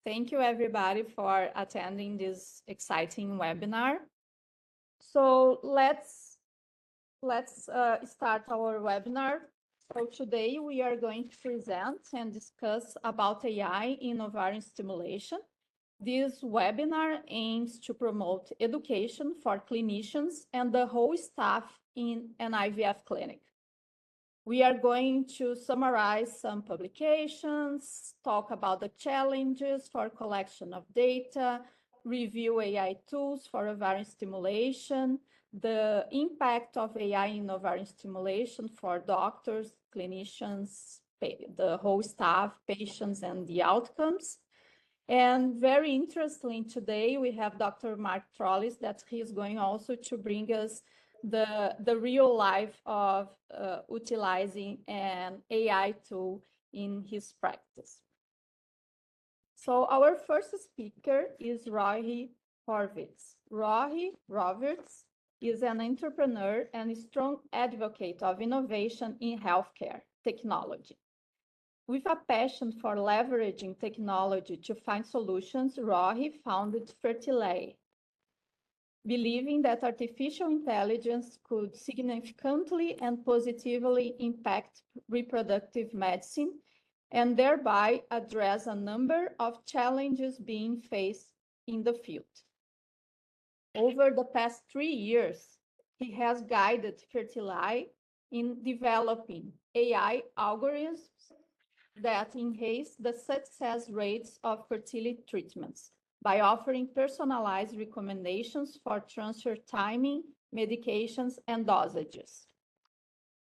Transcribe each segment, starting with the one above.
Thank you, everybody, for attending this exciting webinar. So let's start our webinar. So today we are going to present and discuss about AI in ovarian stimulation. This webinar aims to promote education for clinicians and the whole staff in an IVF clinic. We are going to summarize some publications, talk about the challenges for collection of data, review AI tools for ovarian stimulation, the impact of AI in ovarian stimulation for doctors, clinicians, the whole staff, patients, and the outcomes. And very interesting, today we have Dr. Mark Trolice that he is going also to bring us the real life of utilizing an AI tool in his practice. So our first speaker is Rohi Hourvitz. Hourvitz is an entrepreneur and a strong advocate of innovation in healthcare technology. With a passion for leveraging technology to find solutions, Rohi founded Trolice, believing that artificial intelligence could significantly and positively impact reproductive medicine and thereby address a number of challenges being faced in the field. Over the past 3 years, he has guided Trolice in developing AI algorithms that enhance the success rates of fertility treatments by offering personalized recommendations for transfer timing, medications, and dosages.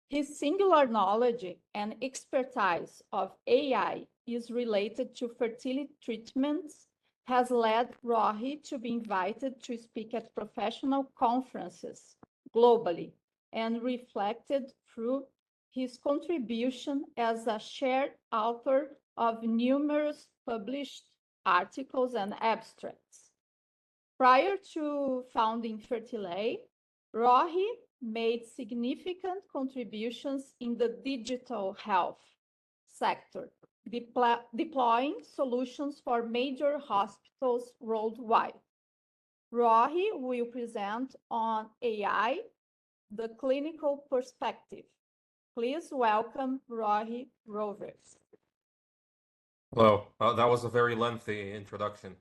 His singular knowledge and expertise of AI is related to fertility treatments has led Rohi to be invited to speak at professional conferences globally and reflected through his contribution as a shared author of numerous published articles and abstracts. Prior to founding Trolice, Rohi made significant contributions in the digital health sector, deploying solutions for major hospitals worldwide. Rohi will present on AI, the clinical perspective. Please welcome Rohi Hourvitz. Hello. That was a very lengthy introduction.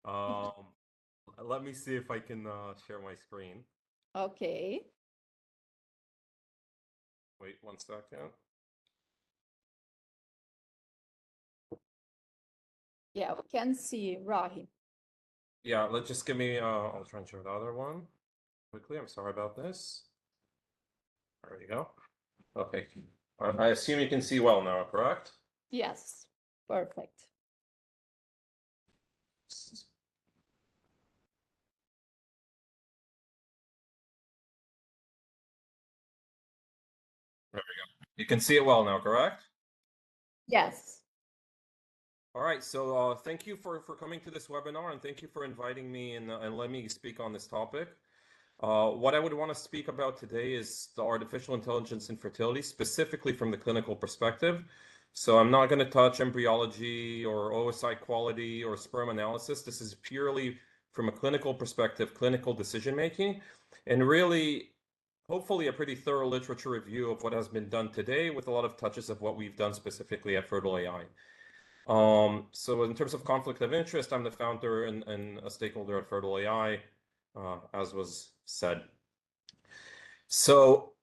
Let me see if I can share my screen. Okay. Wait 1 second. Yeah, we can see Rohi. Yeah, let's just give me, I'll try and share the other one quickly. I'm sorry about this. There we go. Okay. I assume you can see well now, correct? Yes, perfect. There we go. You can see it well now, correct? Yes. All right, so thank you for coming to this webinar, and thank you for inviting me and let me speak on this topic. What I would want to speak about today is the artificial intelligence in fertility, specifically from the clinical perspective. So I'm not going to touch embryology or oocyte quality or sperm analysis. This is purely from a clinical perspective, clinical decision making, and really, hopefully, a pretty thorough literature review of what has been done today with a lot of touches of what we've done specifically at Fertile AI. So in terms of conflict of interest, I'm the founder and a stakeholder at Fertile AI, as was said. So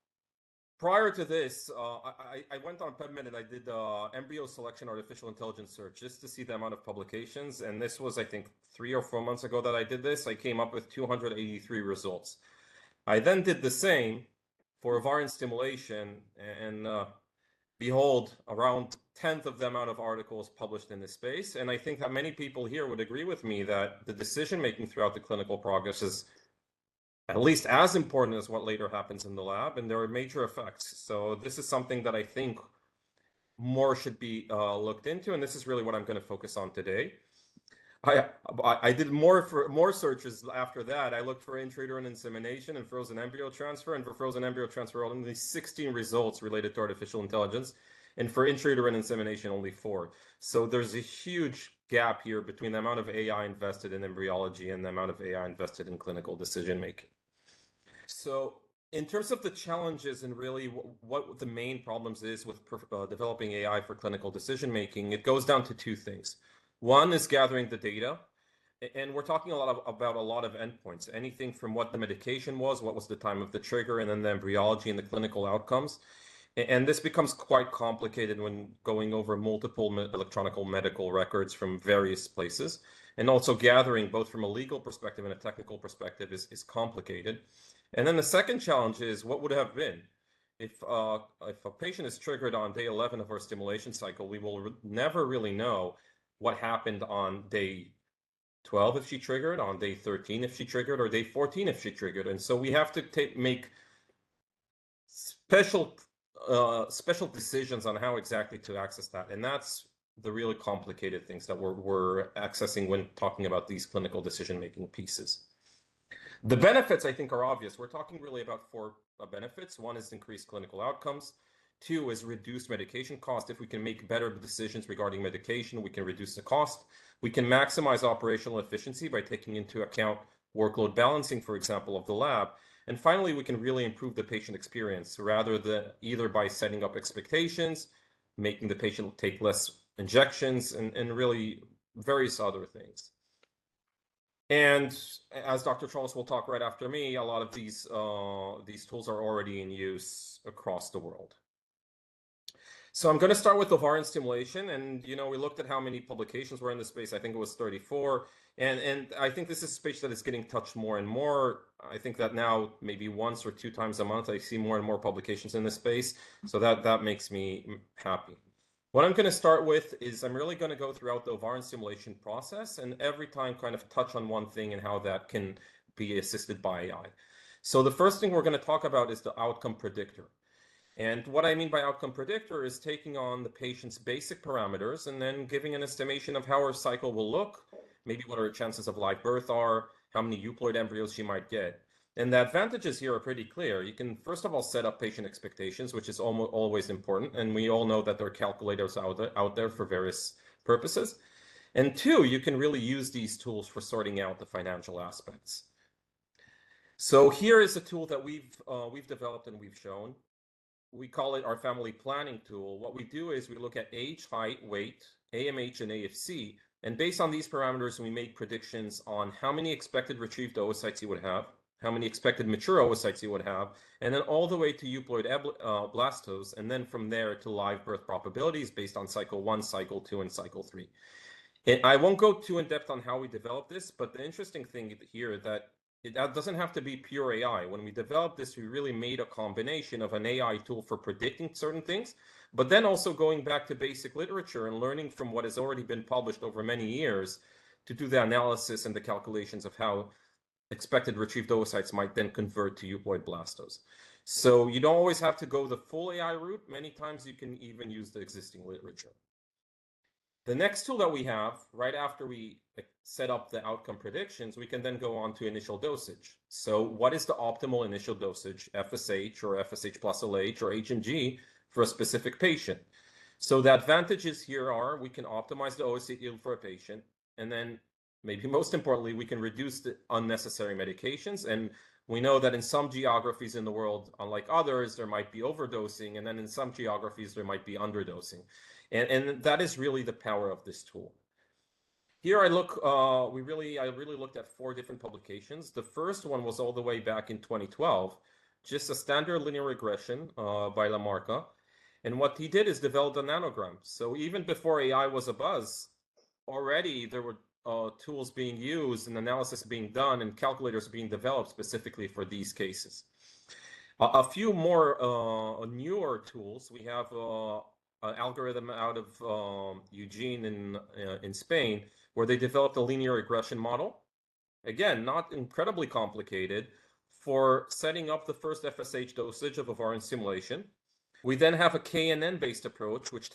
prior to this, I went on PubMed and I did embryo selection artificial intelligence search just to see the amount of publications. And this was, I think, 3 or 4 months ago that I did this. I came up with 283 results. I then did the same for ovarian stimulation, and behold, around 1/10 of the amount of articles published in this space. And I think that many people here would agree with me that the decision-making throughout the clinical progress is at least as important as what later happens in the lab, and there are major effects. So this is something that I think more should be looked into, and this is really what I'm going to focus on today. I did more searches after that. I looked for intrauterine insemination and frozen embryo transfer, and for frozen embryo transfer, only 16 results related to artificial intelligence, and for intrauterine insemination, only 4. So there's a huge gap here between the amount of AI invested in embryology and the amount of AI invested in clinical decision making. So in terms of the challenges and really what the main problems is with developing AI for clinical decision making, it goes down to two things. One is gathering the data. And we're talking about a lot of endpoints, anything from what the medication was, what was the time of the trigger, and then the embryology and the clinical outcomes. And this becomes quite complicated when going over multiple electronic medical records from various places. And also gathering both from a legal perspective and a technical perspective is complicated. And then the second challenge is what would have been if a patient is triggered on day 11 of our stimulation cycle, we will never really know what happened on day 12 if she triggered, on day 13 if she triggered, or day 14 if she triggered. And so we have to make special decisions on how exactly to access that. And that's the really complicated things that we're accessing when talking about these clinical decision-making pieces. The benefits, I think, are obvious. We're talking really about four benefits. One is increased clinical outcomes. Two is reduced medication cost. If we can make better decisions regarding medication, we can reduce the cost. We can maximize operational efficiency by taking into account workload balancing, for example, of the lab. And finally, we can really improve the patient experience rather than either by setting up expectations, making the patient take less injections, and really various other things. And as Dr. Trolice will talk right after me, a lot of these tools are already in use across the world. So I'm going to start with ovarian stimulation, and we looked at how many publications were in this space. I think it was 34, and I think this is a space that is getting touched more and more. I think that now maybe once or two times a month I see more and more publications in this space, so that makes me happy. What I'm going to start with is I'm really going to go throughout the ovarian stimulation process and every time kind of touch on one thing and how that can be assisted by AI. So the first thing we're going to talk about is the outcome predictor. And what I mean by outcome predictor is taking on the patient's basic parameters and then giving an estimation of how her cycle will look, maybe what her chances of live birth are, how many euploid embryos she might get. And the advantages here are pretty clear. You can, first of all, set up patient expectations, which is always important. And we all know that there are calculators out there for various purposes. And two, you can really use these tools for sorting out the financial aspects. So here is a tool that we've developed and we've shown. We call it our family planning tool. What we do is we look at age, height, weight, AMH, and AFC. And based on these parameters, we make predictions on how many expected retrieved oocytes you would have, how many expected mature oocytes you would have, and then all the way to euploid blastose, and then from there to live birth probabilities based on cycle 1, cycle 2, and cycle 3. And I won't go too in depth on how we develop this, but the interesting thing here is that that doesn't have to be pure AI. When we developed this, we really made a combination of an AI tool for predicting certain things, but then also going back to basic literature and learning from what has already been published over many years to do the analysis and the calculations of how expected retrieved oocytes might then convert to euploid blastose. So you don't always have to go the full AI route. Many times you can even use the existing literature. The next tool that we have, right after we set up the outcome predictions, we can then go on to initial dosage. So what is the optimal initial dosage, FSH or FSH plus LH or HMG for a specific patient? So the advantages here are we can optimize the oocyte yield for a patient, and then maybe most importantly, we can reduce the unnecessary medications. And we know that in some geographies in the world, unlike others, there might be overdosing, and then in some geographies, there might be underdosing. And that is really the power of this tool. Here I look, I really looked at 4 different publications. The first one was all the way back in 2012, just a standard linear regression by Lamarca. And what he did is developed a nanogram. So even before AI was a buzz, already there were tools being used and analysis being done and calculators being developed specifically for these cases. A few more newer tools. We have an algorithm out of Eugene in Spain, where they developed a linear regression model. Again, not incredibly complicated for setting up the first FSH dosage of ovarian stimulation. We then have a KNN based approach, which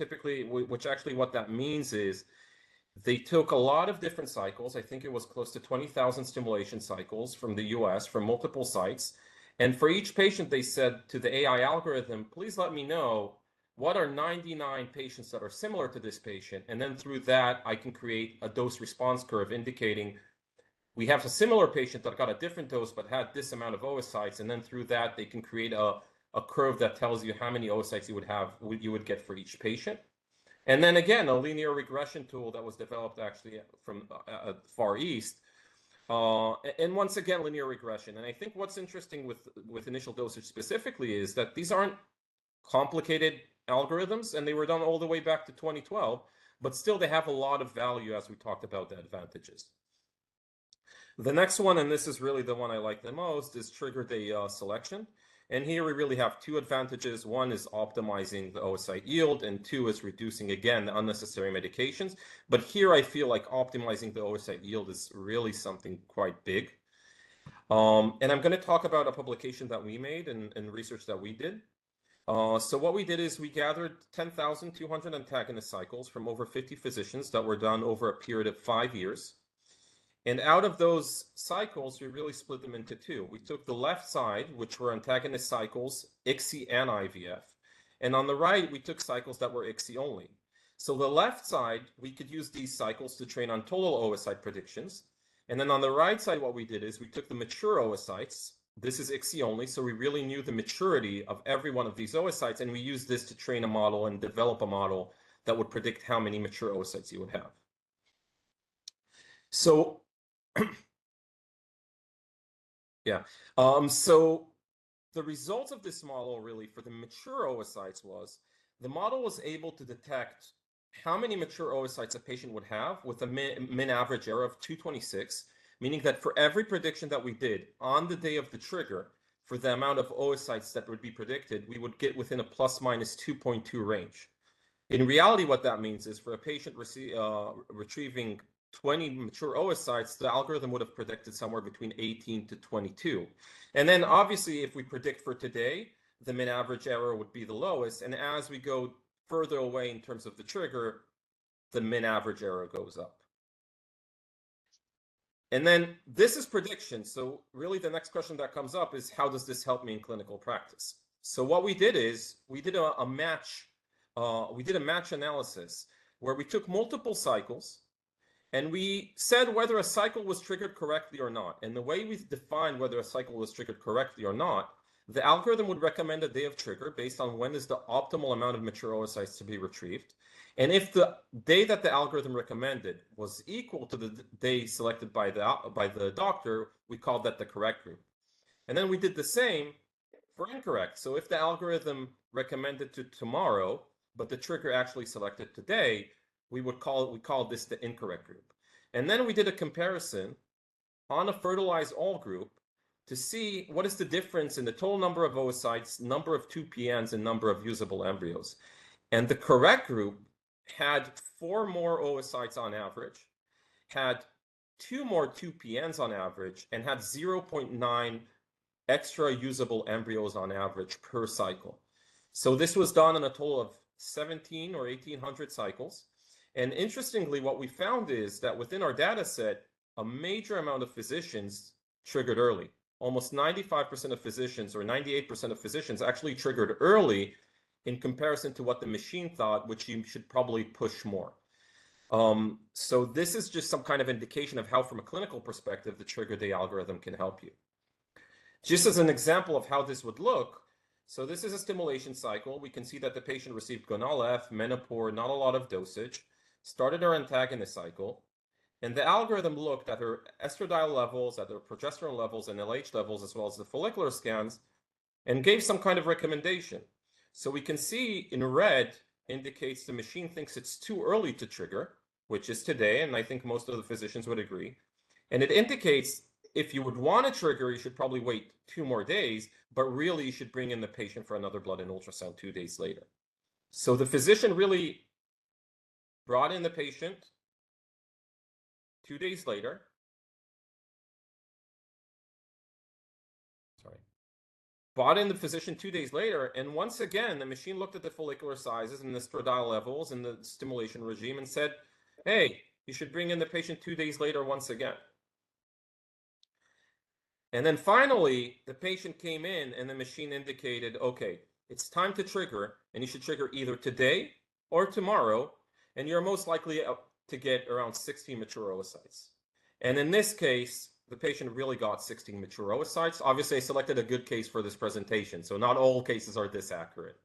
actually what that means is they took a lot of different cycles. I think it was close to 20,000 stimulation cycles from the US, from multiple sites. And for each patient, they said to the AI algorithm, please let me know what are 99 patients that are similar to this patient? And then through that, I can create a dose response curve indicating we have a similar patient that got a different dose but had this amount of oocytes. And then through that, they can create a curve that tells you how many oocytes you would get for each patient. And then again, a linear regression tool that was developed actually from Far East. And once again, linear regression. And I think what's interesting with initial dosage specifically is that these aren't complicated algorithms, and they were done all the way back to 2012, but still they have a lot of value as we talked about the advantages. The next one, and this is really the one I like the most, is trigger day selection. And here we really have two advantages. One is optimizing the oocyte yield, and two is reducing, again, the unnecessary medications. But here I feel like optimizing the oocyte yield is really something quite big. And I'm going to talk about a publication that we made and research that we did. So what we did is we gathered 10,200 antagonist cycles from over 50 physicians that were done over a period of 5 years. And out of those cycles, we really split them into two. We took the left side, which were antagonist cycles, ICSI and IVF. And on the right, we took cycles that were ICSI only. So the left side, we could use these cycles to train on total oocyte predictions. And then on the right side, what we did is we took the mature oocytes. This is ICSI only, so we really knew the maturity of every one of these oocytes, and we used this to train a model and develop a model that would predict how many mature oocytes you would have. So yeah. So the results of this model really for the mature oocytes was the model was able to detect how many mature oocytes a patient would have with a min average error of 226, meaning that for every prediction that we did on the day of the trigger, for the amount of oocytes that would be predicted, we would get within a plus minus 2.2 range. In reality, what that means is for a patient retrieving 20 mature oocytes, the algorithm would have predicted somewhere between 18 to 22. And then obviously, if we predict for today, the min average error would be the lowest. And as we go further away in terms of the trigger, the min average error goes up. And then this is prediction. So really the next question that comes up is, how does this help me in clinical practice? So what we did is we did a match analysis where we took multiple cycles and we said whether a cycle was triggered correctly or not. And the way we defined whether a cycle was triggered correctly or not, the algorithm would recommend a day of trigger based on when is the optimal amount of mature oocytes to be retrieved. And if the day that the algorithm recommended was equal to the day selected by the doctor, we called that the correct group. And then we did the same for incorrect. So if the algorithm recommended to tomorrow, but the trigger actually selected today, we call this the incorrect group. And then we did a comparison on a fertilized all group to see what is the difference in the total number of oocytes, number of 2PNs, and number of usable embryos. And the correct group had 4 more oocytes on average, had 2 more 2PNs on average, and had 0.9 extra usable embryos on average per cycle. So this was done on a total of 17 or 1,800 cycles. And interestingly, what we found is that within our data set, a major amount of physicians triggered early. Almost 95% of physicians or 98% of physicians actually triggered early in comparison to what the machine thought, which you should probably push more. So this is just some kind of indication of how, from a clinical perspective, the trigger day algorithm can help you. Just as an example of how this would look, so this is a stimulation cycle. We can see that the patient received gonal-F, menopur, not a lot of dosage, started her antagonist cycle, and the algorithm looked at her estradiol levels, at her progesterone levels, and LH levels, as well as the follicular scans, and gave some kind of recommendation. So we can see in red indicates the machine thinks it's too early to trigger, which is today, and I think most of the physicians would agree. And it indicates if you would want to trigger, you should probably wait 2 more days, but really you should bring in the patient for another blood and ultrasound 2 days later. So the physician really brought in the patient 2 days later. Brought in the physician 2 days later, and once again, the machine looked at the follicular sizes and the estradiol levels and the stimulation regime and said, hey, you should bring in the patient 2 days later once again. And then finally, the patient came in and the machine indicated, okay, it's time to trigger, and you should trigger either today or tomorrow, and you're most likely to get around 16 mature oocytes. And in this case, the patient really got 16 mature oocytes. Obviously, I selected a good case for this presentation, so not all cases are this accurate.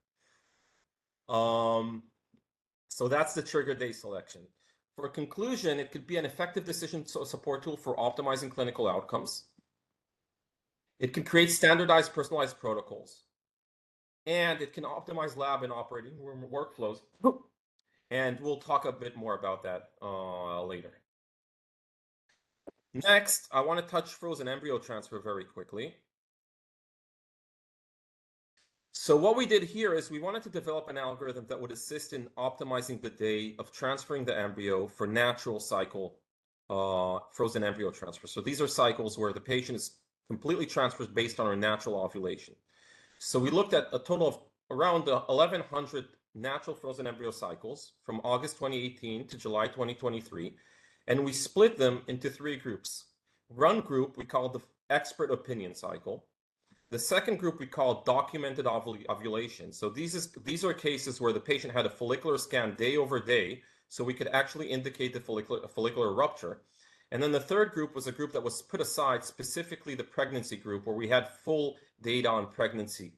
So that's the trigger day selection. For conclusion, it could be an effective decision support tool for optimizing clinical outcomes. It can create standardized, personalized protocols. And it can optimize lab and operating room workflows. And we'll talk a bit more about that later. Next, I want to touch frozen embryo transfer very quickly. So what we did here is we wanted to develop an algorithm that would assist in optimizing the day of transferring the embryo for natural cycle frozen embryo transfer. So these are cycles where the patient is completely transferred based on her natural ovulation. So we looked at a total of around 1,100 natural frozen embryo cycles from August 2018 to July 2023, and we split them into 3 groups. One group we called the expert opinion cycle. The second group we call documented ovulation. So these are cases where the patient had a follicular scan day over day, so we could actually indicate the follicular rupture. And then the third group was a group that was put aside, specifically the pregnancy group, where we had full data on pregnancy.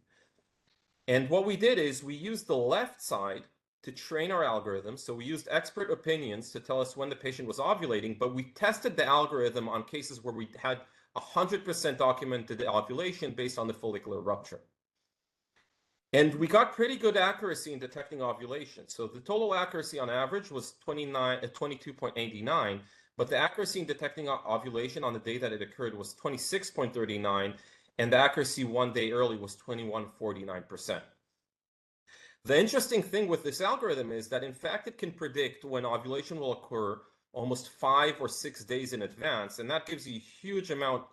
And what we did is we used the left side to train our algorithm. So we used expert opinions to tell us when the patient was ovulating, but we tested the algorithm on cases where we had 100% documented ovulation based on the follicular rupture. And we got pretty good accuracy in detecting ovulation. So the total accuracy on average was 22.89, but the accuracy in detecting ovulation on the day that it occurred was 26.39, and the accuracy one day early was 21.49%. The interesting thing with this algorithm is that, in fact, it can predict when ovulation will occur almost 5 or 6 days in advance, and that gives you a huge amount.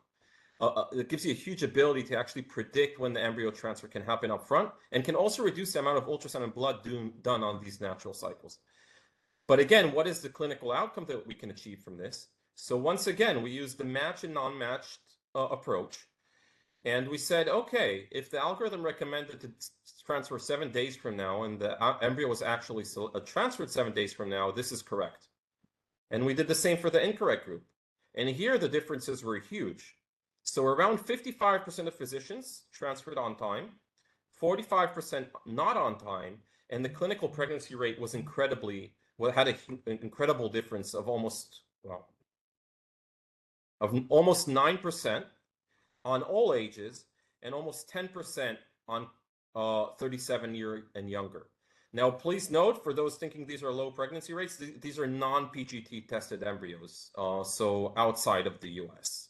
It gives you a huge ability to actually predict when the embryo transfer can happen up front, and can also reduce the amount of ultrasound and blood done on these natural cycles. But again, what is the clinical outcome that we can achieve from this? So once again, we use the match and non-matched approach. And we said, okay, if the algorithm recommended to transfer 7 days from now and the embryo was actually transferred 7 days from now, this is correct. And we did the same for the incorrect group. And here the differences were huge. So around 55% of physicians transferred on time, 45% not on time, and the clinical pregnancy rate was had an incredible difference of almost 9% on all ages, and almost 10% on 37-year and younger. Now, please note, for those thinking these are low pregnancy rates, these are non-PGT tested embryos, so outside of the US.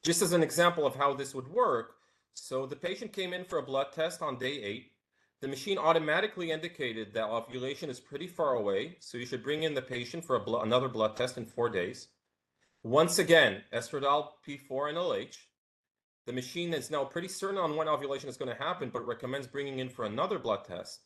Just as an example of how this would work, so the patient came in for a blood test on day 8. The machine automatically indicated that ovulation is pretty far away, so you should bring in the patient for another blood test in 4 days. Once again, estradiol, P4, and LH. The machine is now pretty certain on when ovulation is going to happen, but recommends bringing in for another blood test.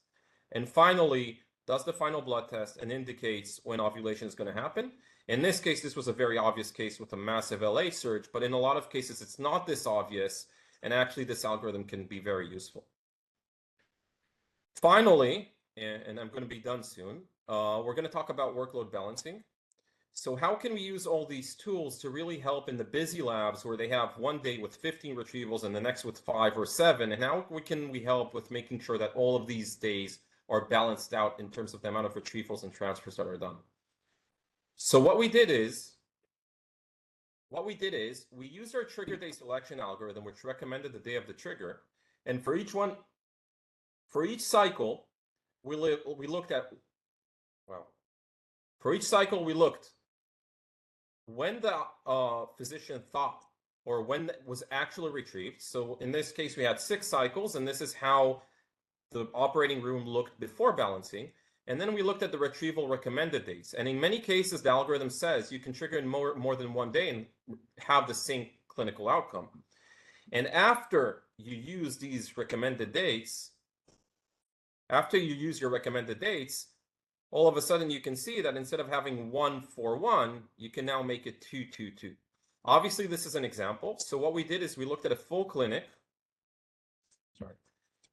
And finally, does the final blood test and indicates when ovulation is going to happen. In this case, this was a very obvious case with a massive LH surge, but in a lot of cases, it's not this obvious, and actually this algorithm can be very useful. Finally, and I'm going to be done soon, we're going to talk about workload balancing. So how can we use all these tools to really help in the busy labs where they have one day with 15 retrievals and the next with 5 or 7? And how can we help with making sure that all of these days are balanced out in terms of the amount of retrievals and transfers that are done? So what we did is we used our trigger day selection algorithm, which recommended the day of the trigger. And for each cycle, we looked when the physician thought or when it was actually retrieved. So in this case, we had 6 cycles, and this is how the operating room looked before balancing. And then we looked at the retrieval recommended dates. And in many cases, the algorithm says you can trigger in more than one day and have the same clinical outcome. And after you use these recommended dates, all of a sudden you can see that instead of having 1-4-1, you can now make it 2-2-2. Obviously, this is an example. So what we did is we looked at a full clinic.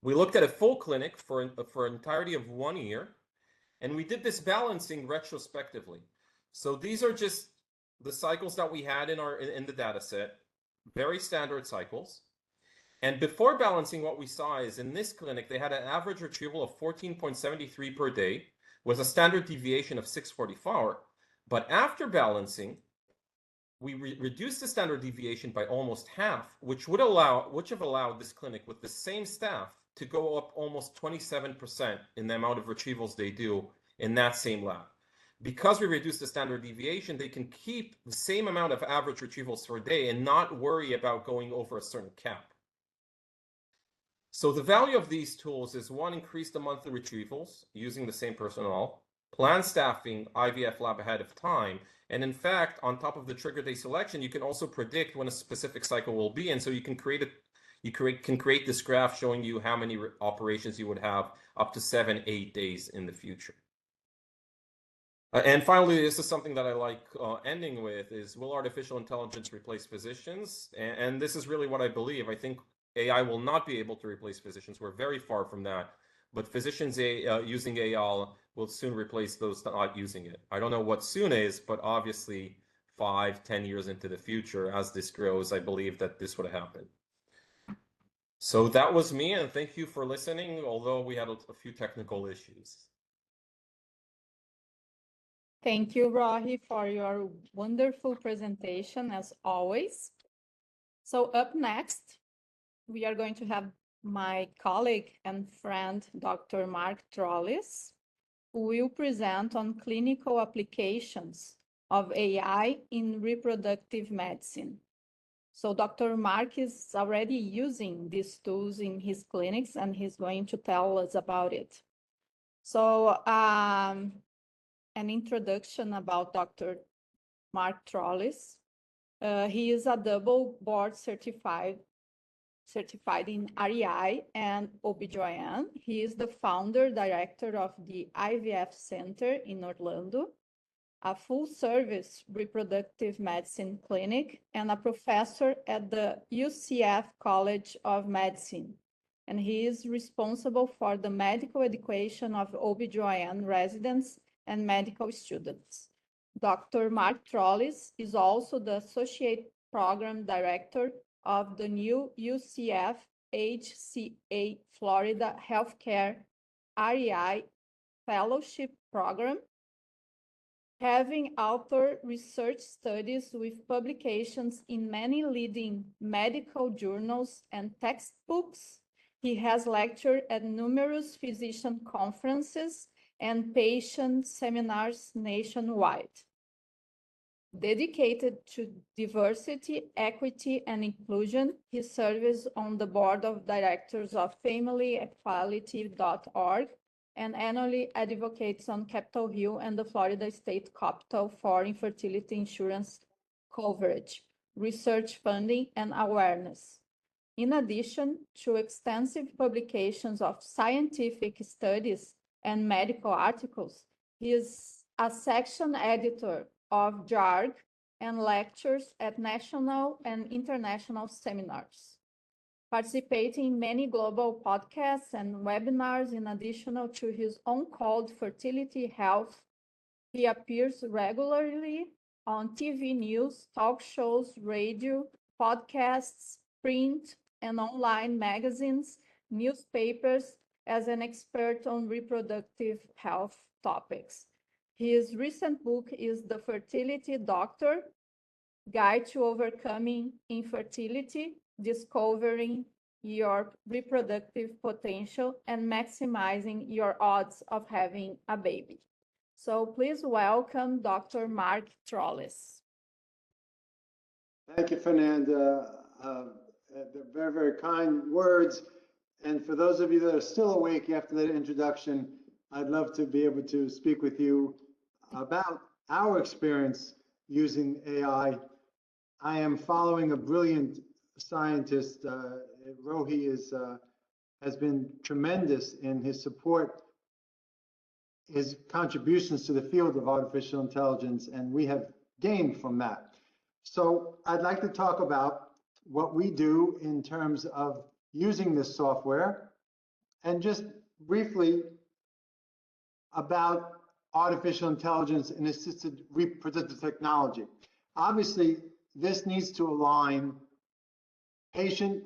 We looked at a full clinic for an entirety of 1 year, and we did this balancing retrospectively. So these are just the cycles that we had in the data set, very standard cycles. And before balancing, what we saw is in this clinic, they had an average retrieval of 14.73 per day with a standard deviation of 644. But after balancing, we reduced the standard deviation by almost half, which have allowed this clinic with the same staff to go up almost 27% in the amount of retrievals they do in that same lab. Because we reduced the standard deviation, they can keep the same amount of average retrievals per day and not worry about going over a certain cap. So the value of these tools is, one, increase the monthly retrievals using the same personnel, plan staffing IVF lab ahead of time, and in fact, on top of the trigger day selection, you can also predict when a specific cycle will be, and so you can create this graph showing you how many operations you would have up to 7-8 days in the future. And finally, this is something that I like ending with, is will artificial intelligence replace physicians? And this is really what I believe. I think AI will not be able to replace physicians. We're very far from that. But physicians using AI will soon replace those not using it. I don't know what soon is, but obviously 5-10 years into the future, as this grows, I believe that this would happen. So that was me, and thank you for listening, although we had a few technical issues. Thank you, Rohi, for your wonderful presentation, as always. So up next, we are going to have my colleague and friend, Dr. Mark Trolice, who will present on clinical applications of AI in reproductive medicine. So Dr. Mark is already using these tools in his clinics, and he's going to tell us about it. So an introduction about Dr. Mark Trolice. He is a double board certified in REI and OBGYN. He is the founder director of the IVF Center in Orlando, a full-service reproductive medicine clinic, and a professor at the UCF College of Medicine. And he is responsible for the medical education of OBGYN residents and medical students. Dr. Mark Trolice is also the Associate Program Director of the new UCF HCA Florida Healthcare REI Fellowship Program, having authored research studies with publications in many leading medical journals and textbooks. He has lectured at numerous physician conferences and patient seminars nationwide. Dedicated to diversity, equity, and inclusion, he serves on the board of directors of FamilyEquality.org and annually advocates on Capitol Hill and the Florida State Capitol for infertility insurance coverage, research funding, and awareness. In addition to extensive publications of scientific studies and medical articles, he is a section editor of JARG and lectures at national and international seminars, participating in many global podcasts and webinars. In addition to his own called Fertility Health, he appears regularly on TV news, talk shows, radio, podcasts, print and online magazines, newspapers, as an expert on reproductive health topics. His recent book is The Fertility Doctor, Guide to Overcoming Infertility, Discovering Your Reproductive Potential, and Maximizing Your Odds of Having a Baby. So please welcome Dr. Mark Trolice. Thank you, Fernanda. Very, very kind words. And for those of you that are still awake after that introduction, I'd love to be able to speak with you about our experience using AI. I am following a brilliant scientist. Rohi has been tremendous in his support, his contributions to the field of artificial intelligence, and we have gained from that. So I'd like to talk about what we do in terms of using this software And just briefly about artificial intelligence and assisted reproductive technology. Obviously, this needs to align patient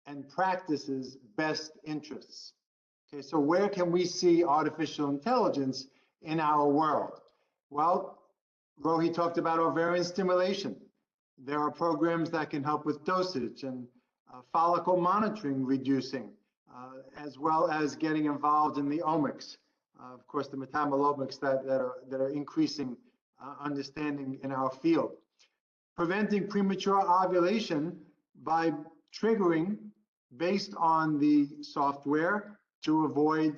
and practice's best interests. Okay, so where can we see artificial intelligence in our world? Well, Rohi talked about ovarian stimulation. There are programs that can help with dosage and follicle monitoring reducing, as well as getting involved in the omics. Of course, the metabolomics that are increasing understanding in our field. Preventing premature ovulation by triggering based on the software to avoid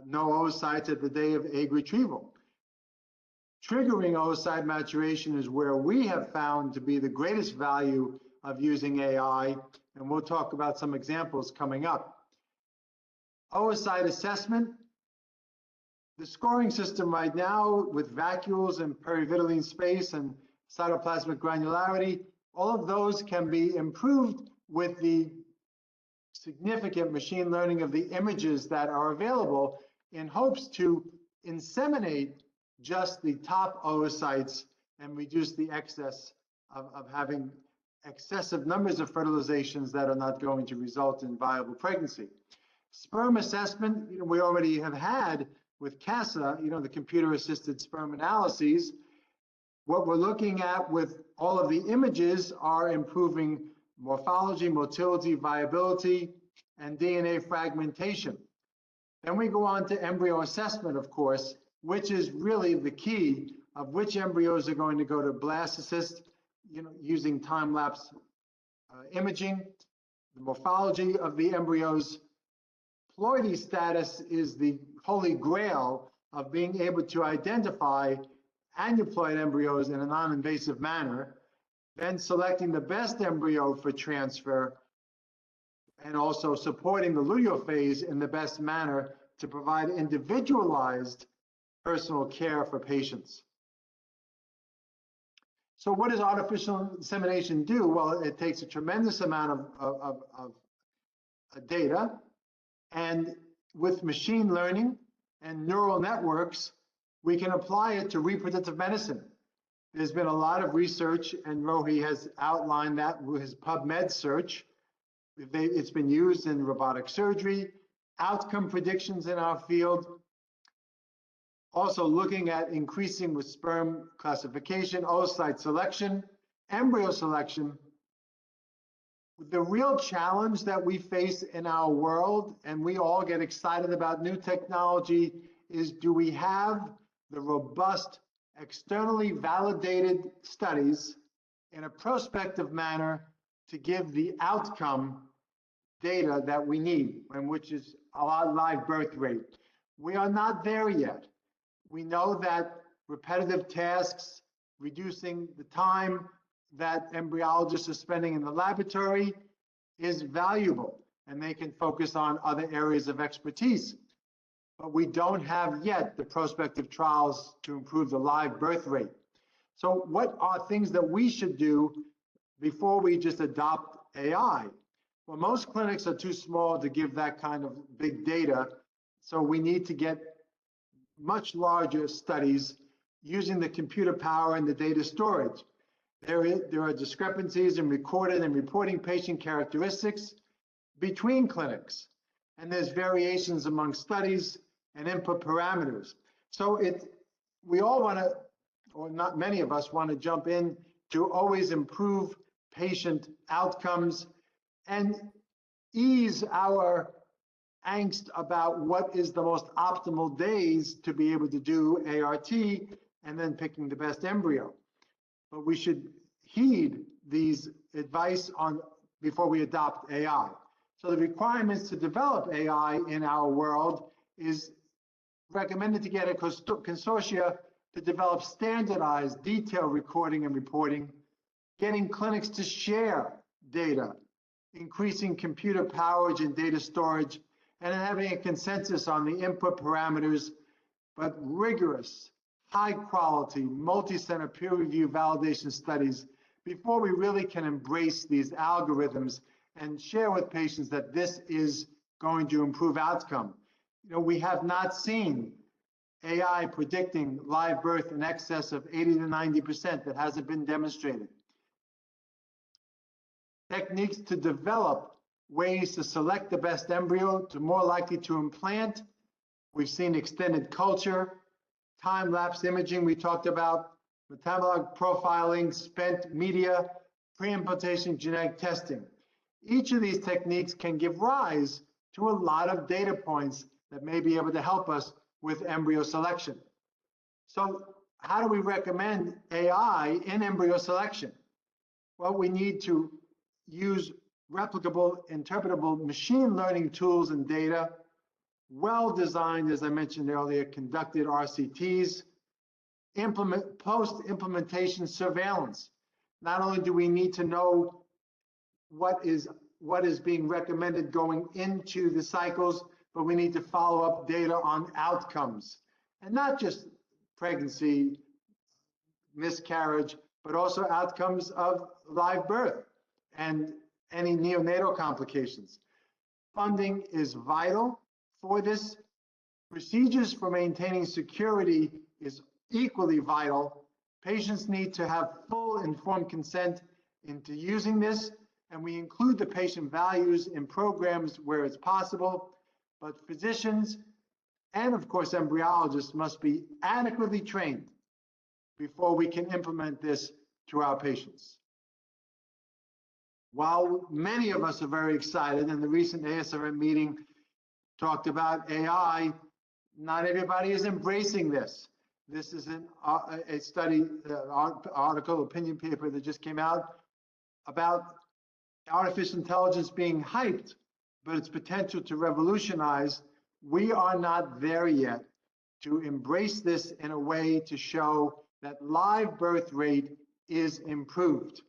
no oocytes at the day of egg retrieval. Triggering oocyte maturation is where we have found to be the greatest value of using AI, and we'll talk about some examples coming up. Oocyte assessment. The scoring system right now with vacuoles and perivitelline space and cytoplasmic granularity, all of those can be improved with the significant machine learning of the images that are available in hopes to inseminate just the top oocytes and reduce the excess of having excessive numbers of fertilizations that are not going to result in viable pregnancy. Sperm assessment, we already have had with CASA, the computer-assisted sperm analyses. What we're looking at with all of the images are improving morphology, motility, viability, and DNA fragmentation. Then we go on to embryo assessment, of course, which is really the key of which embryos are going to go to blastocyst, using time-lapse imaging, the morphology of the embryos. Ploidy status is the holy grail of being able to identify aneuploid embryos in a non-invasive manner, then selecting the best embryo for transfer, and also supporting the luteal phase in the best manner to provide individualized personal care for patients. So what does artificial insemination do? Well, it takes a tremendous amount of data, and with machine learning and neural networks, we can apply it to reproductive medicine. There's been a lot of research, and Rohi has outlined that with his PubMed search. It's been used in robotic surgery, outcome predictions in our field, also looking at increasing with sperm classification, oocyte selection, embryo selection. The real challenge that we face in our world, and we all get excited about new technology, is do we have the robust, externally validated studies in a prospective manner to give the outcome data that we need, and which is our live birth rate. We are not there yet. We know that repetitive tasks, reducing the time that embryologists are spending in the laboratory is valuable, and they can focus on other areas of expertise. But we don't have yet the prospective trials to improve the live birth rate. So what are things that we should do before we just adopt AI? Well, most clinics are too small to give that kind of big data, so we need to get much larger studies using the computer power and the data storage. There are discrepancies in recorded and reporting patient characteristics between clinics, and there's variations among studies and input parameters. So we all want to, or not many of us want to jump in to always improve patient outcomes and ease our angst about what is the most optimal days to be able to do ART and then picking the best embryo. But we should heed these advice before we adopt AI. So the requirements to develop AI in our world is recommended to get a consortia to develop standardized detailed recording and reporting, getting clinics to share data, increasing computer power and data storage, and having a consensus on the input parameters, but rigorous, high quality, multi-center peer review validation studies before we really can embrace these algorithms and share with patients that this is going to improve outcome. You know, we have not seen AI predicting live birth in excess of 80 to 90%. That hasn't been demonstrated. Techniques to develop ways to select the best embryo to more likely to implant. We've seen extended culture, time-lapse imaging we talked about, metabolic profiling, spent media, pre-implantation genetic testing. Each of these techniques can give rise to a lot of data points that may be able to help us with embryo selection. So how do we recommend AI in embryo selection? Well, we need to use replicable, interpretable machine learning tools and data, well-designed, as I mentioned earlier, conducted RCTs, post-implementation surveillance. Not only do we need to know what is being recommended going into the cycles, but we need to follow up data on outcomes, and not just pregnancy, miscarriage, but also outcomes of live birth and any neonatal complications. Funding is vital for this. Procedures for maintaining security is equally vital. Patients need to have full informed consent into using this, and we include the patient values in programs where it's possible, but physicians and of course embryologists must be adequately trained before we can implement this to our patients. While many of us are very excited, and the recent ASRM meeting talked about AI, not everybody is embracing this. This is a study, article, opinion paper that just came out about artificial intelligence being hyped, but its potential to revolutionize. We are not there yet to embrace this in a way to show that live birth rate is improved.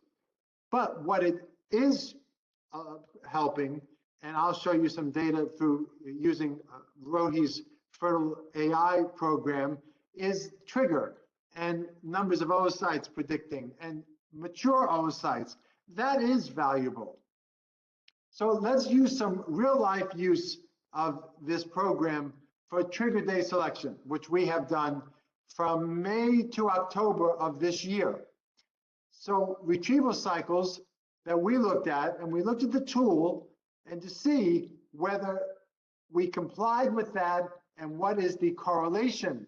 But what it is helping, and I'll show you some data through using Rohi's Fertile AI program, is trigger and numbers of oocytes predicting and mature oocytes. That is valuable. So let's use some real life use of this program for trigger day selection, which we have done from May to October of this year. So retrieval cycles that we looked at, and we looked at the tool and to see whether we complied with that and what is the correlation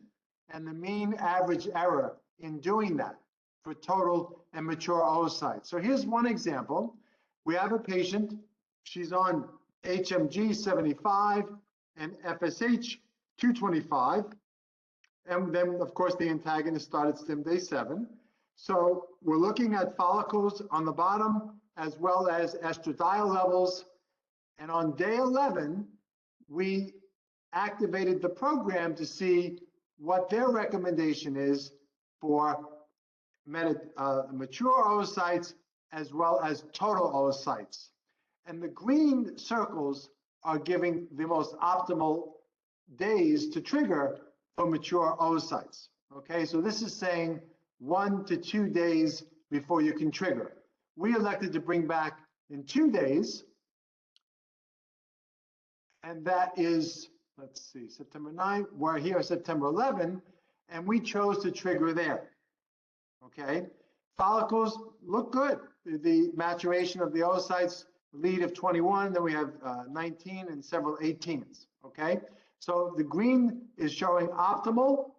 and the mean average error in doing that for total and mature oocytes. So here's one example. We have a patient, she's on HMG 75 and FSH 225. And then of course the antagonist started stim day 7. So we're looking at follicles on the bottom as well as estradiol levels. And on day 11, we activated the program to see what their recommendation is for mature oocytes as well as total oocytes. And the green circles are giving the most optimal days to trigger for mature oocytes. Okay, so this is saying 1 to 2 days before you can trigger. We elected to bring back in 2 days, and that is, let's see, September 9, we're here September 11, and we chose to trigger there. Okay, follicles look good. The maturation of the oocytes, lead of 21, then we have 19 and several 18s. Okay, so the green is showing optimal.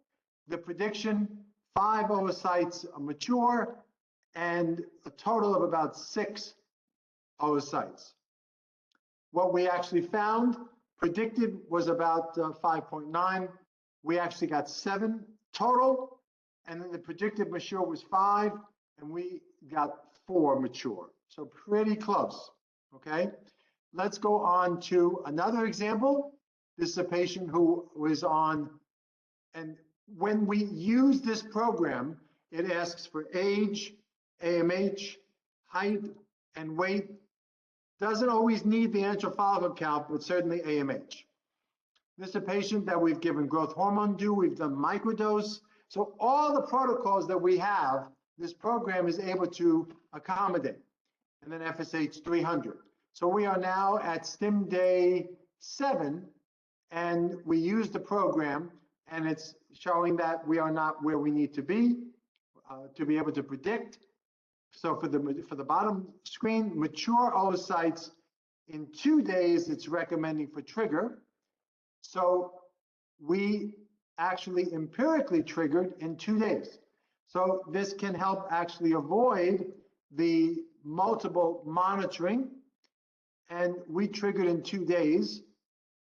The prediction, 5 oocytes are mature and a total of about 6 oocytes. What we actually found predicted was about 5.9. We actually got 7 total, and then the predicted mature was 5, and we got 4 mature. So pretty close, okay? Let's go on to another example. This is a patient who was on, and when we use this program, it asks for age, AMH, height, and weight. Doesn't always need the antral follicle count, but certainly AMH. This is a patient that we've given growth hormone to, we've done microdose. So all the protocols that we have, this program is able to accommodate. And then FSH 300. So we are now at stim day 7, and we use the program, and it's showing that we are not where we need to be able to predict. So for the bottom screen, mature oocytes in 2 days, it's recommending for trigger. So we actually empirically triggered in 2 days. So this can help actually avoid the multiple monitoring. And we triggered in 2 days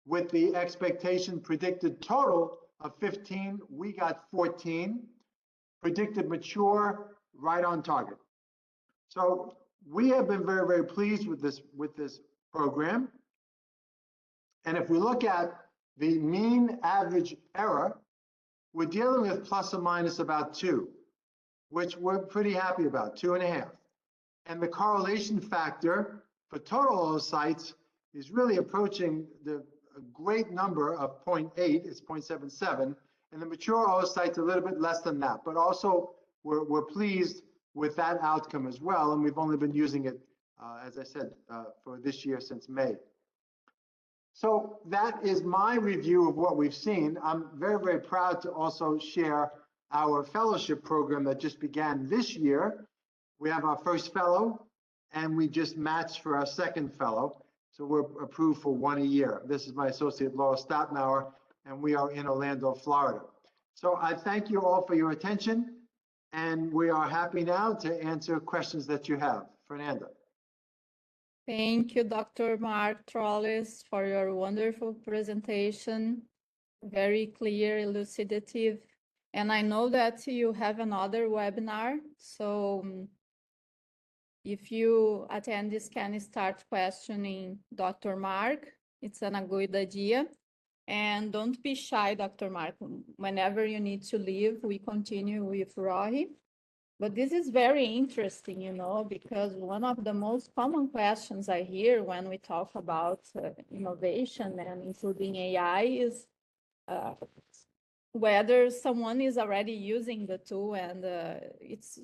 with the expectation predicted total of 15. We got 14. Predicted mature, right on target. So we have been very, very pleased with this program. And if we look at the mean average error, we're dealing with plus or minus about 2, which we're pretty happy about, 2.5. And the correlation factor for total oocytes is really approaching a great number of 0.8, it's 0.77, and the mature oocytes a little bit less than that. But also, we're pleased with that outcome as well, and we've only been using it, as I said, for this year since May. So that is my review of what we've seen. I'm very, very proud to also share our fellowship program that just began this year. We have our first fellow, and we just matched for our second fellow. So we're approved for 1 a year. This is my associate, Laura Stottenauer, and we are in Orlando, Florida. So I thank you all for your attention, and we are happy now to answer questions that you have. Fernanda. Thank you, Dr. Mark Trolice, for your wonderful presentation. Very clear, elucidative. And I know that you have another webinar, so if you attend this, can start questioning Dr. Mark. It's a good idea. And don't be shy, Dr. Mark. Whenever you need to leave, we continue with Rohi. But this is very interesting, you know, because one of the most common questions I hear when we talk about innovation and including AI is whether someone is already using the tool, and it's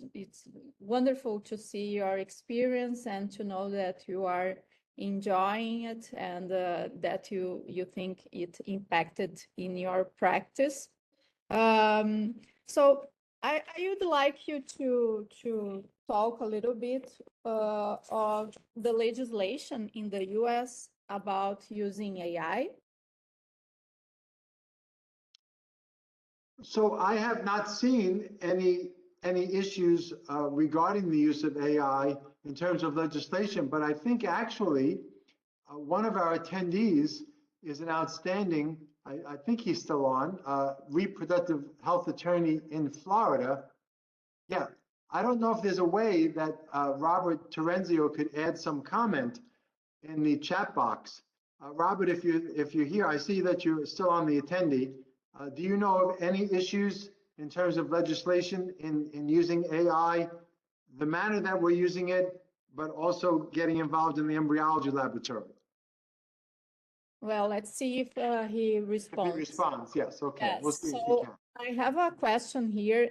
wonderful to see your experience and to know that you are enjoying it and that you think it impacted in your practice. So I would like you to talk a little bit of the legislation in the US about using AI. So I have not seen any issues regarding the use of AI in terms of legislation, but I think actually one of our attendees is an outstanding, I think he's still on, reproductive health attorney in Florida. Yeah, I don't know if there's a way that Robert Terenzio could add some comment in the chat box. Robert, if you're here, I see that you're still on the attendee. Do you know of any issues in terms of legislation in using AI, the manner that we're using it, but also getting involved in the embryology laboratory? Well, let's see if he responds. If he responds, yes, okay. Yes. We'll see if he So can. I have a question here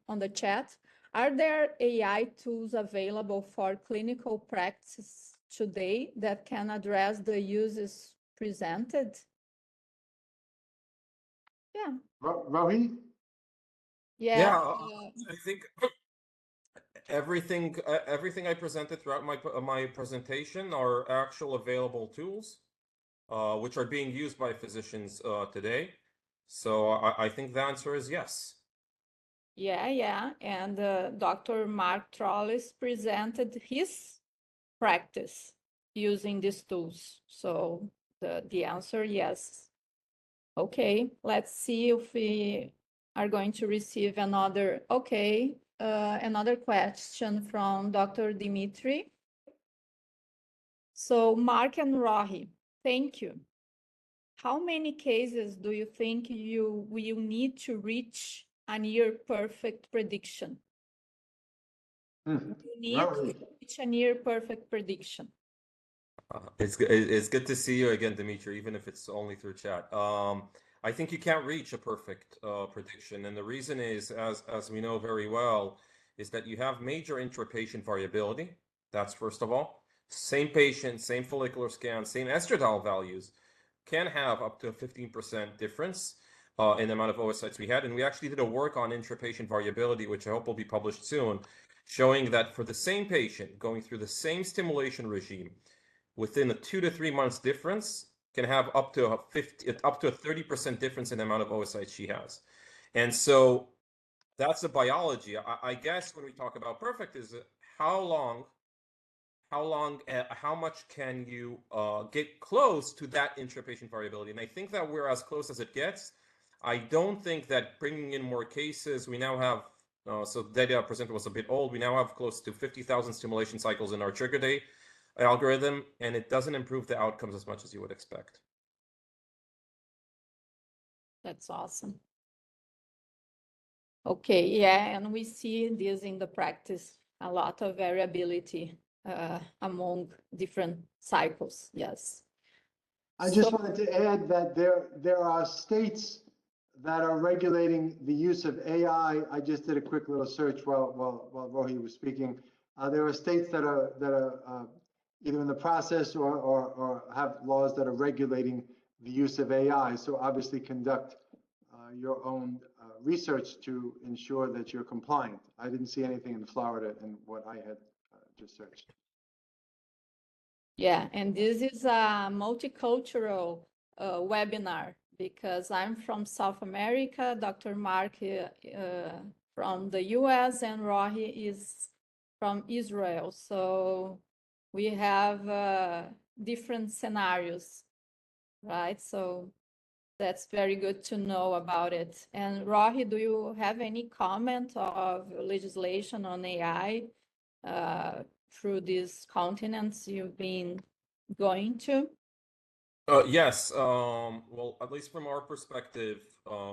on the chat. Are there AI tools available for clinical practice today that can address the uses presented? Yeah. Rohi? Yeah. I think everything I presented throughout my presentation are actual available tools, which are being used by physicians today. So I think the answer is yes. Yeah. And Dr. Mark Trolice presented his practice using these tools. So the answer, yes. Okay, let's see if we are going to receive another, another question from Dr. Dimitri. So Mark and Rohi, thank you. How many cases do you think you will need to reach a near perfect prediction? You need to reach a near perfect prediction. It's good to see you again, Dimitri, even if it's only through chat. I think you can't reach a perfect prediction, and the reason is, as we know very well, is that you have major intra-patient variability. That's first of all. same patient, same follicular scan, same estradiol values, can have up to a 15% difference in the amount of oocytes we had. And we actually did a work on intrapatient variability, which I hope will be published soon, showing that for the same patient going through the same stimulation regime, within a 2 to 3 months difference, can have up to a 30% difference in the amount of oocytes she has. And so that's the biology. I guess when we talk about perfect is how much can you get close to that intrapatient variability? And I think that we're as close as it gets. I don't think that bringing in more cases, we now have, so data presented was a bit old. We now have close to 50,000 stimulation cycles in our trigger day algorithm, and it doesn't improve the outcomes as much as you would expect. That's awesome. Okay, yeah, and we see this in the practice, a lot of variability among different cycles, yes. I just wanted to add that there are states that are regulating the use of AI. I just did a quick little search while Rohi was speaking. There are states that are either in the process or have laws that are regulating the use of AI. So obviously conduct your own research to ensure that you're compliant. I didn't see anything in Florida in what I had just searched. Yeah, and this is a multicultural webinar because I'm from South America, Dr. Mark from the US, and Rohi is from Israel. So we have different scenarios, right? So that's very good to know about it. And Rohi, do you have any comment of legislation on AI through these continents you've been going to? Yes. Well, at least from our perspective,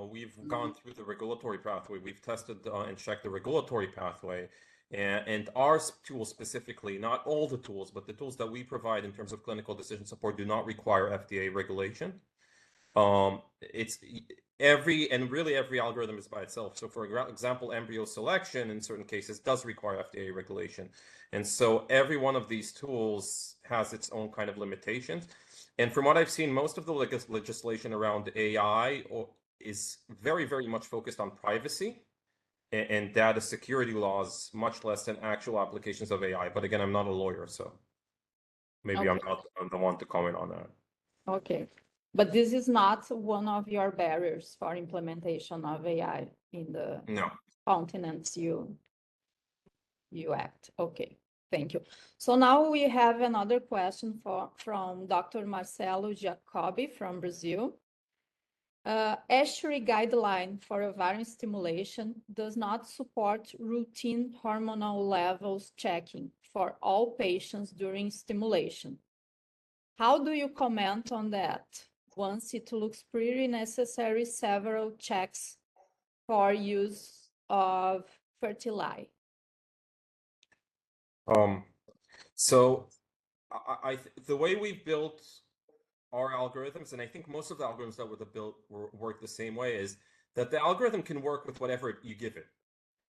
we've gone through the regulatory pathway. We've tested and checked the regulatory pathway. And our tools specifically, not all the tools, but the tools that we provide in terms of clinical decision support do not require FDA regulation. It's really every algorithm is by itself. So for example, embryo selection in certain cases does require FDA regulation. And so every one of these tools has its own kind of limitations. And from what I've seen, most of the legislation around AI is very, very much focused on privacy and data security laws, much less than actual applications of AI. But again, I'm not a lawyer, so maybe Okay. I'm not the one to comment on that. Okay. But this is not one of your barriers for implementation of AI in the No. continents you act. Okay, thank you. So now we have another question from Dr. Marcelo Giacobbi from Brazil. ASHRAE guideline for ovarian stimulation does not support routine hormonal levels checking for all patients during stimulation. How do you comment on that? Once it looks pretty necessary, several checks for use of fertilizer. So the way we've built our algorithms, and I think most of the algorithms that were built work the same way, is that the algorithm can work with whatever you give it.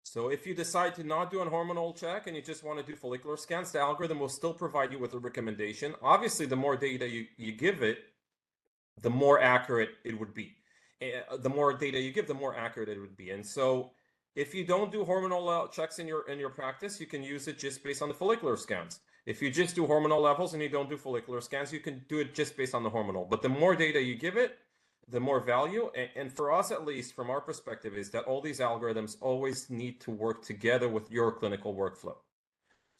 So if you decide to not do a hormonal check and you just want to do follicular scans, the algorithm will still provide you with a recommendation. Obviously, the more data you give it, the more accurate it would be. The more data you give, the more accurate it would be. And so if you don't do hormonal checks in your practice, you can use it just based on the follicular scans. If you just do hormonal levels and you don't do follicular scans, you can do it just based on the hormonal. But the more data you give it, the more value. And for us, at least from our perspective, is that all these algorithms always need to work together with your clinical workflow.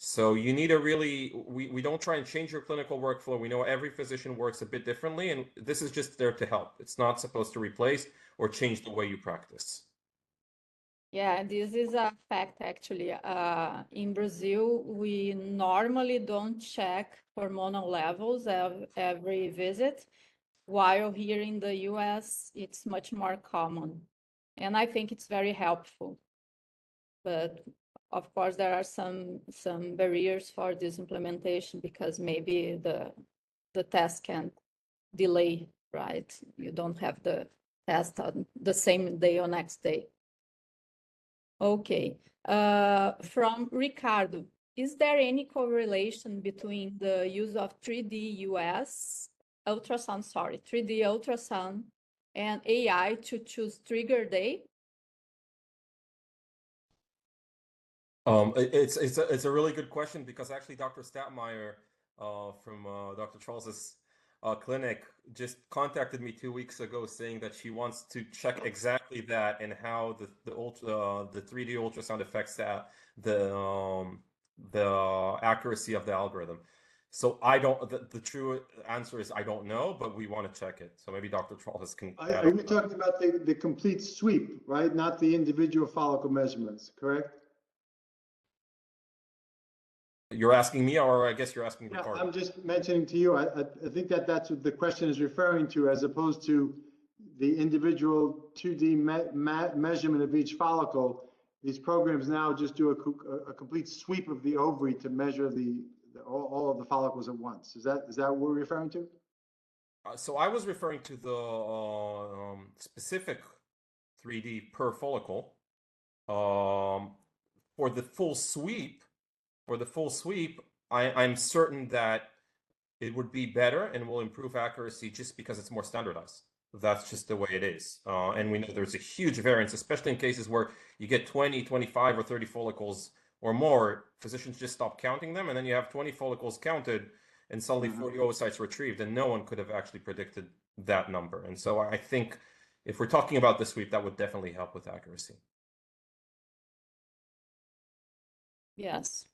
So you need we don't try and change your clinical workflow. We know every physician works a bit differently, and this is just there to help. It's not supposed to replace or change the way you practice. Yeah, this is a fact actually. In Brazil, we normally don't check hormonal levels every visit, while here in the US, it's much more common. And I think it's very helpful. But of course, there are some barriers for this implementation because maybe the test can delay, right? You don't have the test on the same day or next day. Okay, from Ricardo, is there any correlation between the use of 3D US ultrasound, 3D ultrasound and AI to choose trigger day? It's a really good question because actually Dr. Statmeyer from Dr. Charles's clinic just contacted me 2 weeks ago saying that she wants to check exactly that and how the 3D ultrasound affects the accuracy of the algorithm. So I don't. The true answer is I don't know, but we want to check it. So maybe Dr. Charles can add Are on you that. talking about the complete sweep, right? Not the individual follicle measurements, correct? You're asking me, or I guess you're asking Yeah, Ricardo. I'm just mentioning to you, I think that that's what the question is referring to, as opposed to the individual 2D measurement of each follicle. These programs now just do a complete sweep of the ovary to measure all of the follicles at once. Is that what we're referring to? So I was referring to the specific 3D per follicle. For the full sweep, I'm certain that it would be better and will improve accuracy just because it's more standardized. That's just the way it is. And we know there's a huge variance, especially in cases where you get 20, 25, or 30 follicles or more. Physicians just stop counting them, and then you have 20 follicles counted and suddenly 40 oocytes retrieved, and no one could have actually predicted that number. And so I think if we're talking about the sweep, that would definitely help with accuracy. Yes.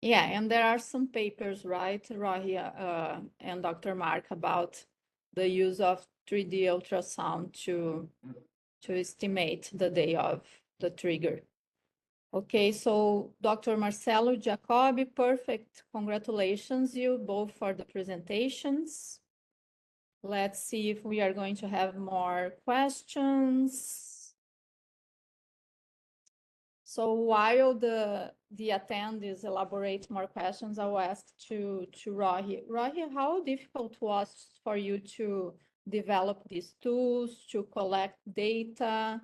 Yeah, and there are some papers, right, Rohi and Dr. Mark, about the use of 3D ultrasound to estimate the day of the trigger. Okay, so Dr. Marcelo Jacobi, perfect. Congratulations you both for the presentations. Let's see if we are going to have more questions. So while the attendees elaborate more questions, I'll ask to Rohi. Rohi, how difficult was for you to develop these tools, to collect data?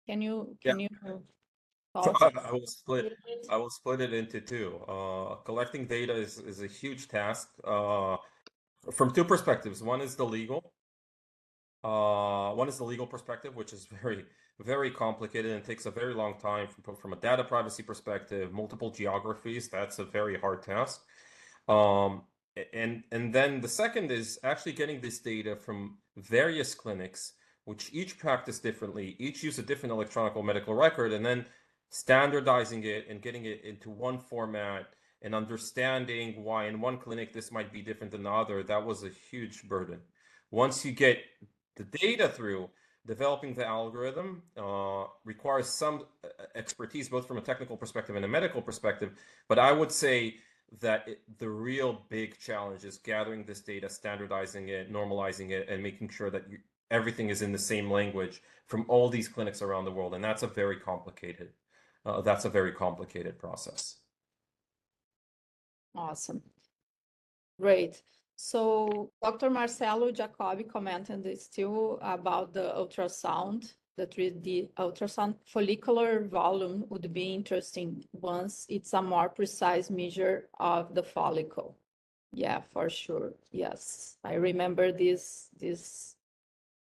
Can you talk? I will split it into two. Collecting data is a huge task from two perspectives. One is the legal perspective, which is very, very complicated and takes a very long time from a data privacy perspective, multiple geographies. That's a very hard task. And then the second is actually getting this data from various clinics, which each practice differently, each use a different electronic medical record, and then standardizing it and getting it into one format and understanding why in one clinic this might be different than the other. That was a huge burden. Once you get the data through, developing the algorithm requires some expertise, both from a technical perspective and a medical perspective. But I would say that the real big challenge is gathering this data, standardizing it, normalizing it, and making sure that everything is in the same language from all these clinics around the world. And that's a very complicated process. Awesome. Great. So Dr. Marcelo Jacobi commented this too about the ultrasound, the 3D ultrasound. Follicular volume would be interesting once it's a more precise measure of the follicle. Yeah, for sure. Yes, I remember this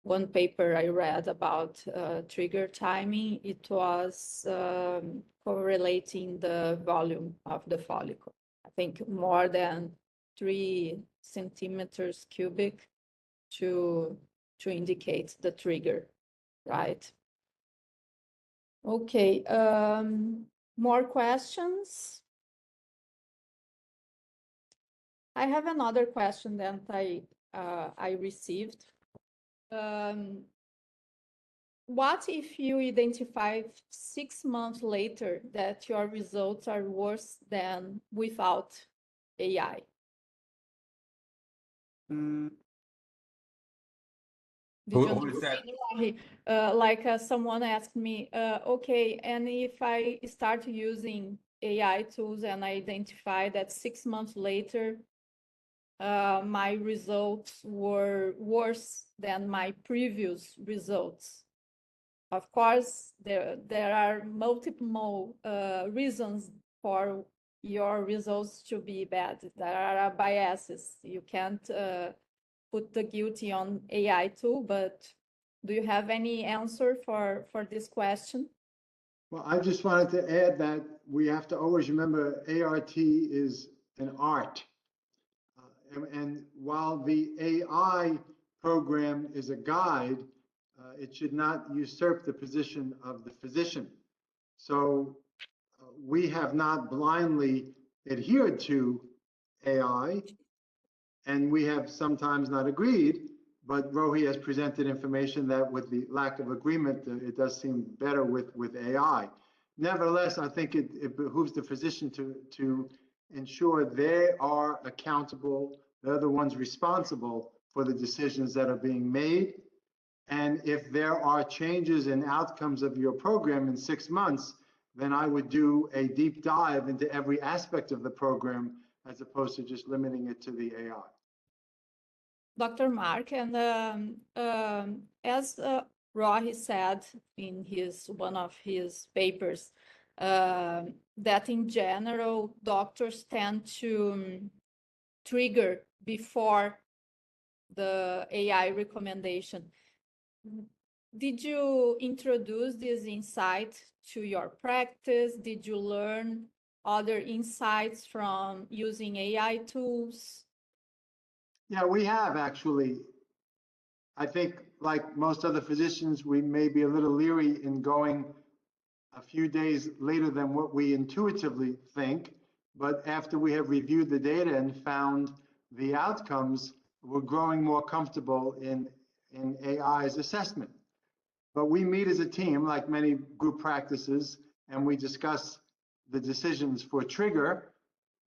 one paper I read about trigger timing. It was correlating the volume of the follicle. I think more than 3 centimeters cubic to indicate the trigger, right? Okay, more questions? I have another question that I received. What if you identify 6 months later that your results are worse than without AI? Who is that? Like someone asked me, okay, and if I start using AI tools and I identify that 6 months later, my results were worse than my previous results. of course, there are multiple reasons for your results to be bad. There are biases. You can't put the guilty on AI too, but do you have any answer for this question? Well, I just wanted to add that we have to always remember ART is an art. And while the AI program is a guide, it should not usurp the position of the physician. So we have not blindly adhered to AI, and we have sometimes not agreed, but Rohi has presented information that with the lack of agreement, it does seem better with AI. Nevertheless, I think it behooves the physician to ensure they are accountable, they're the ones responsible for the decisions that are being made. And if there are changes in outcomes of your program in 6 months, then I would do a deep dive into every aspect of the program as opposed to just limiting it to the AI. Dr. Mark, and as Rohi said in one of his papers, that in general, doctors tend to trigger before the AI recommendation. Did you introduce this insight to your practice? Did you learn other insights from using AI tools? Yeah, we have actually. I think, like most other physicians, we may be a little leery in going a few days later than what we intuitively think. But after we have reviewed the data and found the outcomes, we're growing more comfortable in AI's assessment. But we meet as a team, like many group practices, and we discuss the decisions for trigger,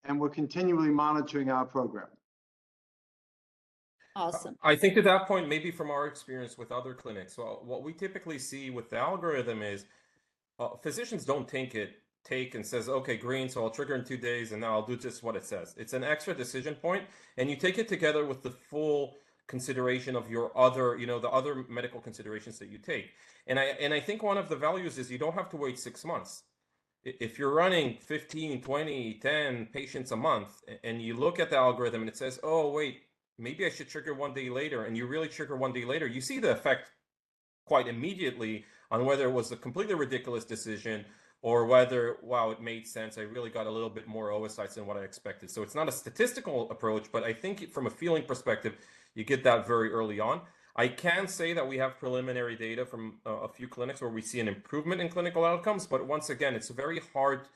and we're continually monitoring our program. Awesome. I think at that point, maybe from our experience with other clinics, well, what we typically see with the algorithm is physicians don't take and says, okay, green, so I'll trigger in 2 days and now I'll do just what it says. It's an extra decision point, and you take it together with the full consideration of your other, the other medical considerations that you take. And I think one of the values is you don't have to wait 6 months. If you're running 15, 20, 10 patients a month, and you look at the algorithm and it says, oh, wait, maybe I should trigger 1 day later, and you really trigger 1 day later, you see the effect quite immediately on whether it was a completely ridiculous decision or whether, wow, it made sense. I really got a little bit more oocytes than what I expected. So it's not a statistical approach, but I think from a feeling perspective, you get that very early on. I can say that we have preliminary data from a few clinics where we see an improvement in clinical outcomes, but once again, it's very hard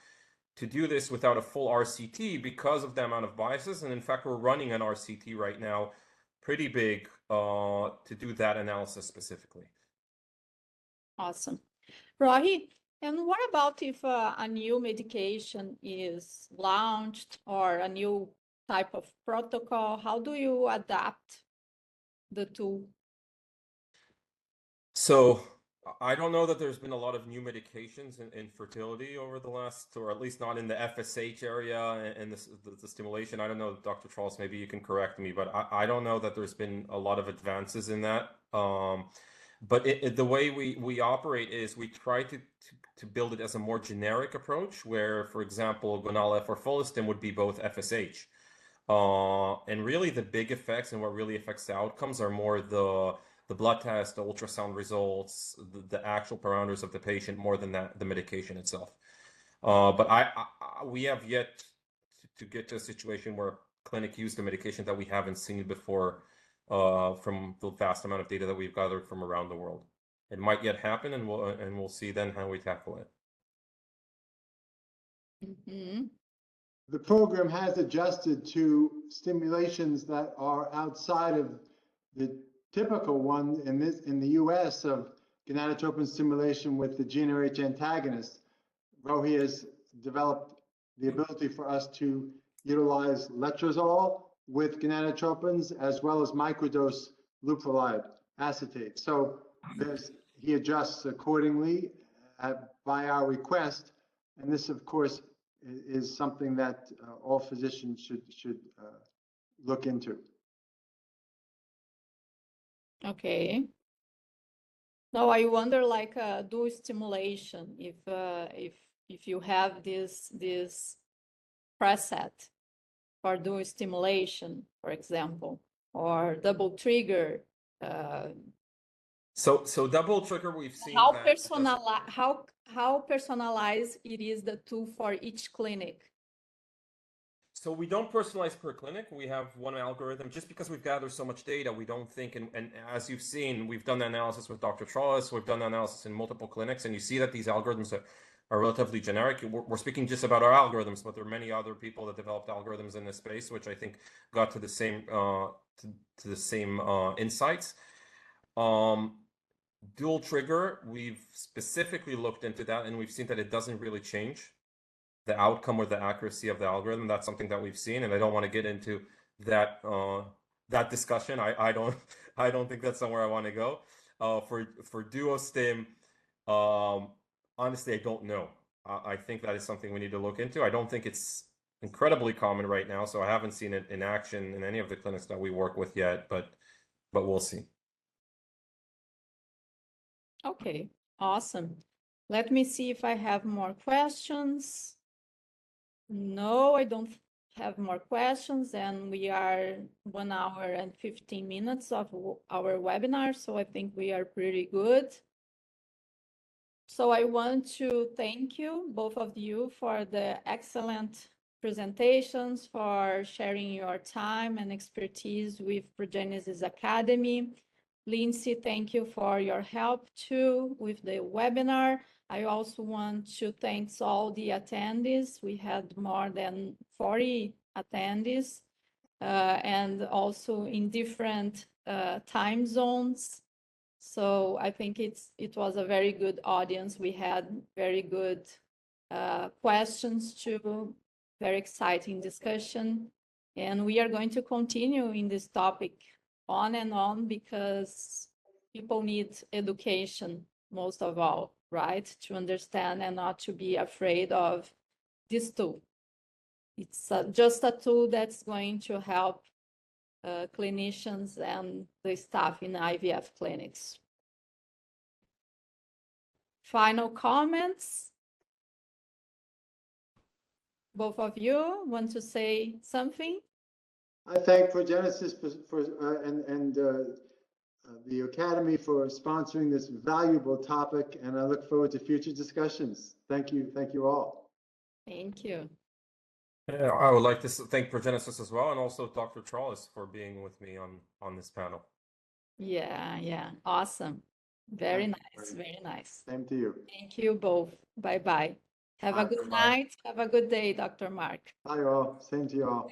to do this without a full RCT because of the amount of biases. And in fact, we're running an RCT right now, pretty big, to do that analysis specifically. Awesome. Rohi, and what about if a new medication is launched or a new type of protocol? How do you adapt the tool? So I don't know that there's been a lot of new medications in fertility over the last, or at least not in the FSH area and the stimulation. I don't know, Dr. Trolice, maybe you can correct me, but I don't know that there's been a lot of advances in that. But the way we operate is we try to build it as a more generic approach where, for example, Gonal-F or Follistim would be both FSH. And really the big effects and what really affects the outcomes are more the blood test, the ultrasound results, the actual parameters of the patient more than the medication itself. But we have yet to get to a situation where clinic use the medication that we haven't seen before from the vast amount of data that we've gathered from around the world. It might yet happen, and we'll see then how we tackle it. Mm-hmm. The program has adjusted to stimulations that are outside of the typical one in the US of gonadotropin stimulation with the GnRH antagonist. Rohi has developed the ability for us to utilize letrozole with gonadotropins as well as microdose leuprolide acetate. So he adjusts accordingly by our request, and this, of course, is something that all physicians should look into. Okay. No, I wonder, like, do stimulation, if you have this preset for do stimulation, for example, or double trigger. So double trigger, we've seen How that how personalized it is, the tool for each clinic. So we don't personalize per clinic. We have one algorithm. Just because we've gathered so much data, we don't think, and as you've seen, we've done the analysis with Dr. Trolice, we've done the analysis in multiple clinics, and you see that these algorithms are relatively generic. We're speaking just about our algorithms, but there are many other people that developed algorithms in this space, which I think got to the same to the same insights. Dual trigger, we've specifically looked into that, and we've seen that it doesn't really change the outcome or the accuracy of the algorithm. That's something that we've seen, and I don't want to get into that that discussion. I don't think that's somewhere I want to go. For duostim, honestly, I don't know. I think that is something we need to look into. I don't think it's incredibly common right now, so I haven't seen it in action in any of the clinics that we work with yet, but we'll see. Okay, awesome. Let me see if I have more questions. No, I don't have more questions, and we are 1 hour and 15 minutes of our webinar, so I think we are pretty good. So I want to thank you, both of you, for the excellent presentations, for sharing your time and expertise with Progenesis Academy. Lindsay, thank you for your help too with the webinar. I also want to thank all the attendees. We had more than 40 attendees, and also in different time zones. So I think it was a very good audience. We had very good questions too, very exciting discussion. And we are going to continue in this topic on and on, because people need education most of all, right? To understand and not to be afraid of this tool. It's just a tool that's going to help clinicians and the staff in IVF clinics. Final comments? Both of you want to say something? I thank Progenesis and the Academy for sponsoring this valuable topic, and I look forward to future discussions. Thank you all. Thank you. Yeah, I would like to thank Progenesis as well, and also Dr. Trolice for being with me on this panel. Yeah, awesome. Very nice, very nice. Same to you. Thank you both. Bye-bye. Have a good Bye. night. Have a good day, Dr. Mark. Bye all. Same to you all.